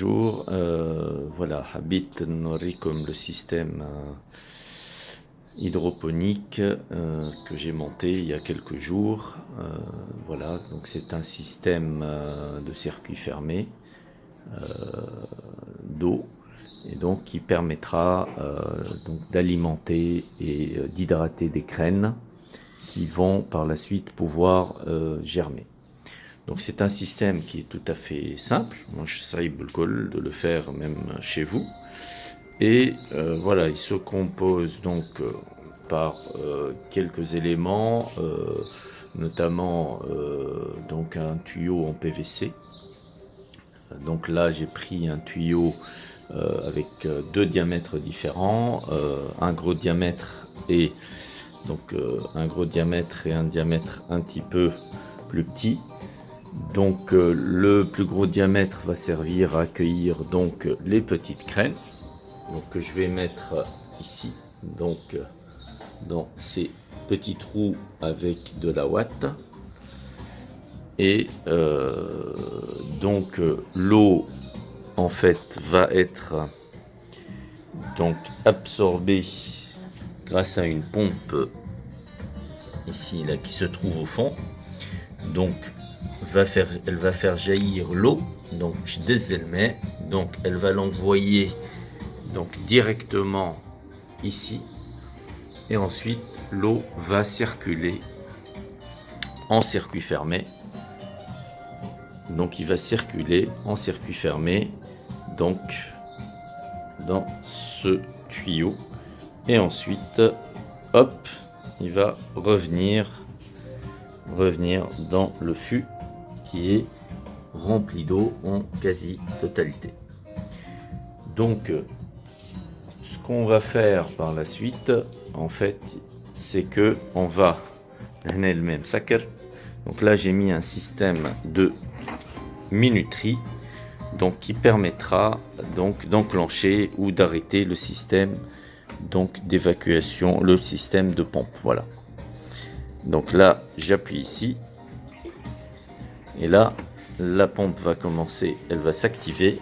Bonjour, voilà, Habit comme le système hydroponique que j'ai monté il y a quelques jours. Voilà, donc c'est un système de circuit fermé d'eau et donc qui permettra donc d'alimenter et d'hydrater des graines qui vont par la suite pouvoir germer. Donc c'est un système qui est tout à fait simple. Moi je sais de le faire même chez vous. Et voilà, il se compose donc par quelques éléments, notamment donc un tuyau en PVC. Donc là j'ai pris un tuyau avec deux diamètres différents, un gros diamètre et donc un gros diamètre et un diamètre un petit peu plus petit. Donc le plus gros diamètre va servir à accueillir donc les petites graines, donc que je vais mettre ici, donc dans ces petits trous avec de la ouate. Et donc l'eau en fait va être donc absorbée grâce à une pompe ici là qui se trouve au fond. Donc elle va faire jaillir l'eau donc des elle-même, donc elle va l'envoyer donc directement ici et ensuite l'eau va circuler en circuit fermé. Donc il va circuler en circuit fermé donc dans ce tuyau et ensuite hop il va revenir dans le fût qui est rempli d'eau en quasi totalité. Donc ce qu'on va faire par la suite en fait c'est que on va même sacer. Donc là j'ai mis un système de minuterie donc qui permettra donc d'enclencher ou d'arrêter le système donc d'évacuation, le système de pompe. Voilà. Donc là j'appuie ici et là la pompe va commencer, elle va s'activer.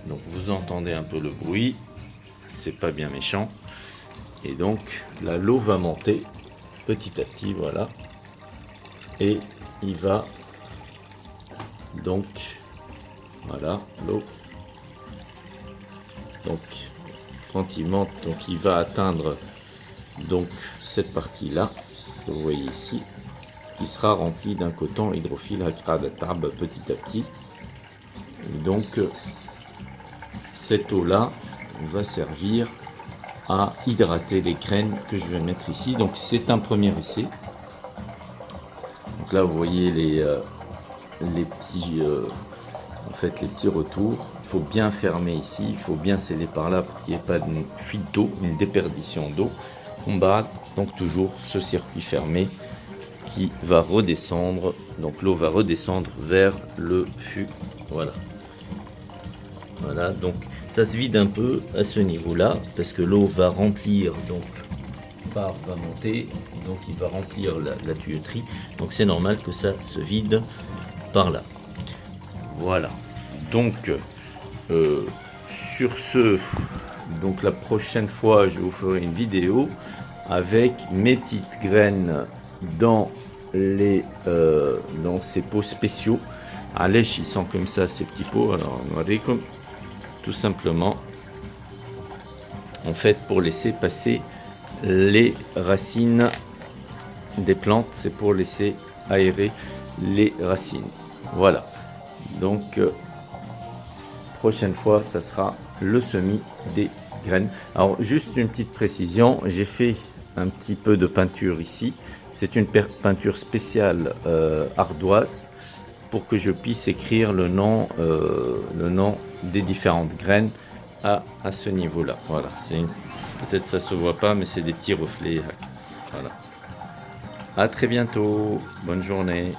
Donc vous entendez un peu le bruit, c'est pas bien méchant. Et donc là l'eau va monter petit à petit, voilà. Et il va donc voilà l'eau. Donc quand il monte, donc il va atteindre donc cette partie là que vous voyez ici, qui sera remplie d'un coton hydrophile petit à petit. Et donc cette eau là va servir à hydrater les graines que je vais mettre ici. Donc c'est un premier essai. Donc là vous voyez les petits en fait les petits retours. Il faut bien fermer ici, il faut bien sceller par là pour qu'il n'y ait pas de fuite d'eau, une déperdition d'eau. On bat donc toujours ce circuit fermé qui va redescendre, donc l'eau va redescendre vers le fût. Voilà. Voilà, donc ça se vide un peu à ce niveau là parce que l'eau va remplir, donc va monter, donc il va remplir la tuyauterie, donc c'est normal que ça se vide par là. Voilà, donc sur ce, donc la prochaine fois je vous ferai une vidéo avec mes petites graines dans ces pots spéciaux. Allez, ils sont comme ça ces petits pots. Alors on va comme tout simplement en fait pour laisser passer les racines des plantes, c'est pour laisser aérer les racines. Voilà, donc prochaine fois ça sera le semis des graines. Alors juste une petite précision, j'ai fait un petit peu de peinture ici, c'est une peinture spéciale ardoise pour que je puisse écrire le nom des différentes graines à ce niveau là. Voilà, peut-être ça se voit pas mais c'est des petits reflets. Voilà, à très bientôt, bonne journée.